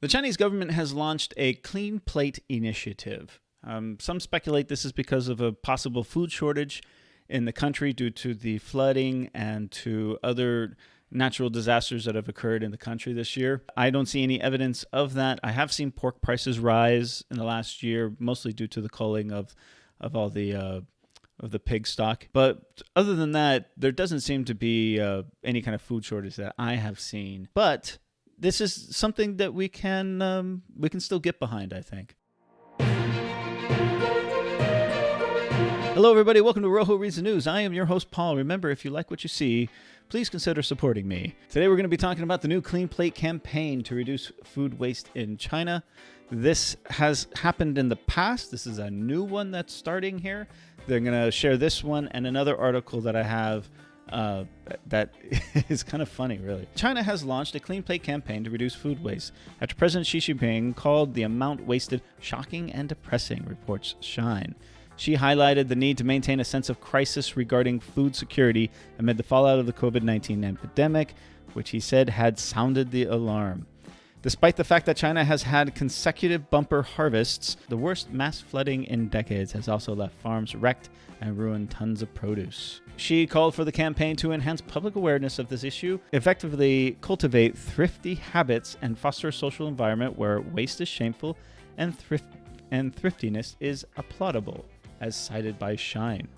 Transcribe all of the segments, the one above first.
The Chinese government has launched a clean plate initiative. Some speculate this is because of a possible food shortage in the country due to the flooding and to other natural disasters that have occurred in the country this year. I don't see any evidence of that. I have seen pork prices rise in the last year, mostly due to the culling of all the pig stock. But other than that, there doesn't seem to be any kind of food shortage that I have seen. But this is something that we can still get behind, I think. Hello, everybody. Welcome to Rojo Reads the News. I am your host, Paul. Remember, if you like what you see, please consider supporting me. Today, we're going to be talking about the new Clean Plate campaign to reduce food waste in China. This has happened in the past. This is a new one that's starting here. They're going to share this one and another article that I have that is kind of funny, really. China has launched a Clean Plate campaign to reduce food waste after President Xi Jinping called the amount wasted shocking and depressing, reports Shine. She highlighted the need to maintain a sense of crisis regarding food security amid the fallout of the COVID-19 epidemic, which he said had sounded the alarm. Despite the fact that China has had consecutive bumper harvests, the worst mass flooding in decades has also left farms wrecked and ruined tons of produce. She called for the campaign to enhance public awareness of this issue, effectively cultivate thrifty habits, and foster a social environment where waste is shameful and thriftiness is applaudable, as cited by Shine.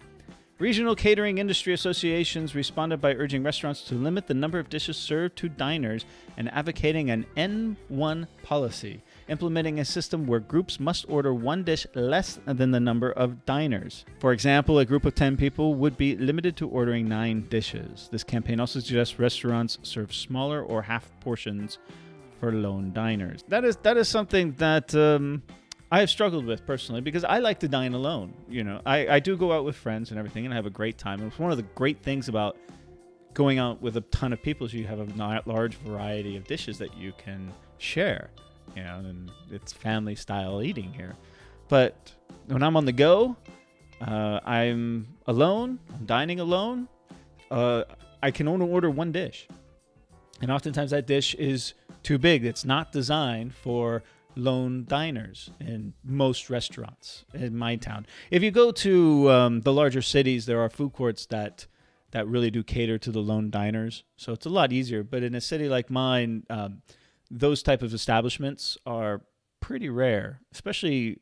Regional catering industry associations responded by urging restaurants to limit the number of dishes served to diners and advocating an N1 policy, implementing a system where groups must order one dish less than the number of diners. For example, a group of 10 people would be limited to ordering 9 dishes. This campaign also suggests restaurants serve smaller or half portions for lone diners. That is something that I have struggled with personally because I like to dine alone. You know, I do go out with friends and everything and I have a great time. And it's one of the great things about going out with a ton of people is you have a large variety of dishes that you can share, you know, and it's family style eating here. But when I'm on the go, I'm alone, I'm dining alone, I can only order one dish. And oftentimes that dish is too big. It's not designed for lone diners in most restaurants in my town. If you go to the larger cities, there are food courts that really do cater to the lone diners. So it's a lot easier. But in a city like mine, those type of establishments are pretty rare, especially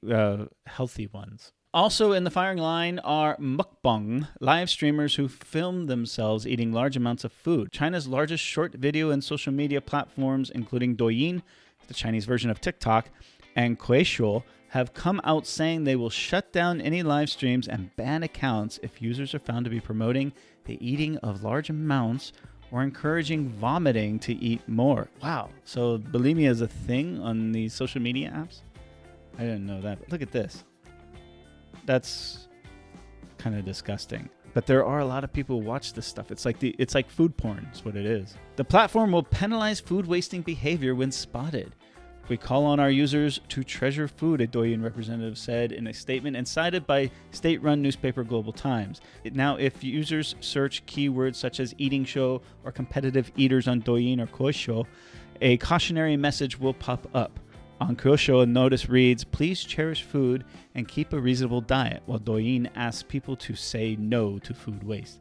healthy ones. Also in the firing line are mukbang, live streamers who film themselves eating large amounts of food. China's largest short video and social media platforms, including Douyin, the Chinese version of TikTok, and Kuaishou, have come out saying they will shut down any live streams and ban accounts if users are found to be promoting the eating of large amounts or encouraging vomiting to eat more. Wow. So bulimia is a thing on these social media apps? I didn't know that. But look at this. That's kind of disgusting. But there are a lot of people who watch this stuff. It's like food porn is what it is. The platform will penalize food wasting behavior when spotted. We call on our users to treasure food, a Douyin representative said in a statement and cited by state-run newspaper Global Times. Now, if users search keywords such as eating show or competitive eaters on Douyin or Kuaishou, a cautionary message will pop up. On Kuaishou, a notice reads, "Please cherish food and keep a reasonable diet," while Douyin asks people to say no to food waste.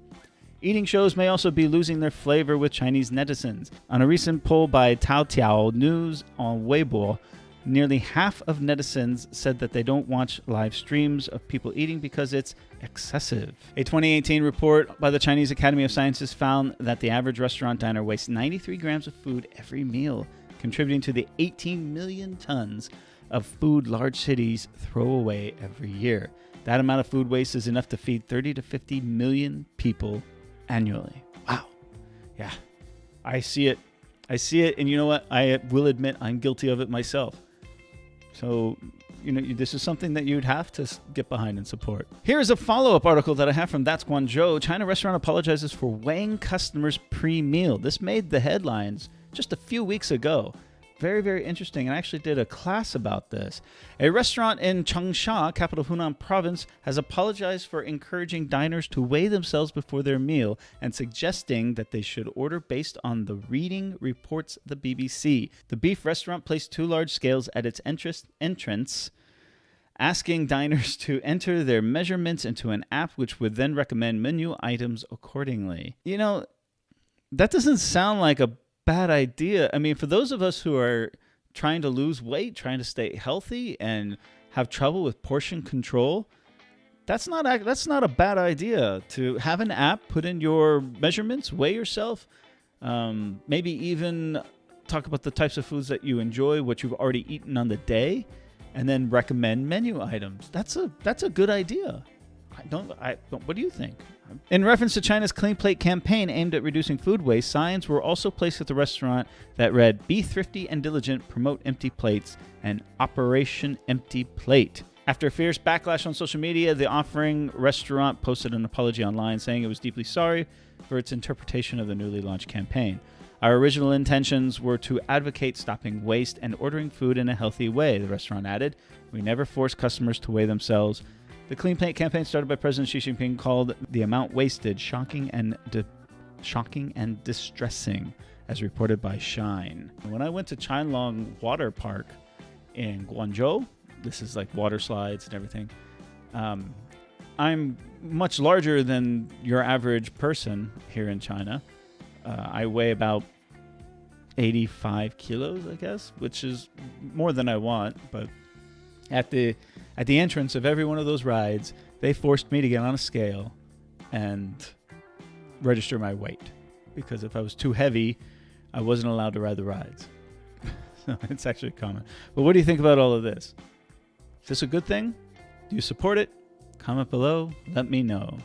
Eating shows may also be losing their flavor with Chinese netizens. On a recent poll by Taotiao News on Weibo, nearly half of netizens said that they don't watch live streams of people eating because it's excessive. A 2018 report by the Chinese Academy of Sciences found that the average restaurant diner wastes 93 grams of food every meal, contributing to the 18 million tons of food large cities throw away every year. That amount of food waste is enough to feed 30 to 50 million people annually. Wow. Yeah. I see it. And you know what? I will admit I'm guilty of it myself. So, you know, this is something that you'd have to get behind and support. Here's a follow-up article that I have from That's Guangzhou. China restaurant apologizes for weighing customers pre-meal. This made the headlines just a few weeks ago. very, very interesting. And I actually did a class about this. A restaurant in Changsha, capital Hunan province, has apologized for encouraging diners to weigh themselves before their meal and suggesting that they should order based on the reading, reports the BBC. The beef restaurant placed 2 large scales at its entrance, asking diners to enter their measurements into an app which would then recommend menu items accordingly. You know, that doesn't sound like a bad idea. I mean, for those of us who are trying to lose weight, trying to stay healthy, and have trouble with portion control, that's not a bad idea to have an app, put in your measurements, weigh yourself, maybe even talk about the types of foods that you enjoy, what you've already eaten on the day, and then recommend menu items. That's a good idea. What do you think? In reference to China's Clean Plate campaign aimed at reducing food waste, signs were also placed at the restaurant that read, "Be thrifty and diligent, promote empty plates," and "Operation Empty Plate." After a fierce backlash on social media, the offering restaurant posted an apology online saying it was deeply sorry for its interpretation of the newly launched campaign. "Our original intentions were to advocate stopping waste and ordering food in a healthy way," the restaurant added. "We never force customers to weigh themselves." The Clean Plate campaign, started by President Xi Jinping, called the amount wasted shocking and distressing, as reported by Shine. When I went to Chailong Water Park in Guangzhou, this is like water slides and everything, I'm much larger than your average person here in China. I weigh about 85 kilos, I guess, which is more than I want, but at the entrance of every one of those rides, they forced me to get on a scale and register my weight, because if I was too heavy, I wasn't allowed to ride the rides. So it's actually common. But what do you think about all of this? Is this a good thing? Do you support it? Comment below. Let me know.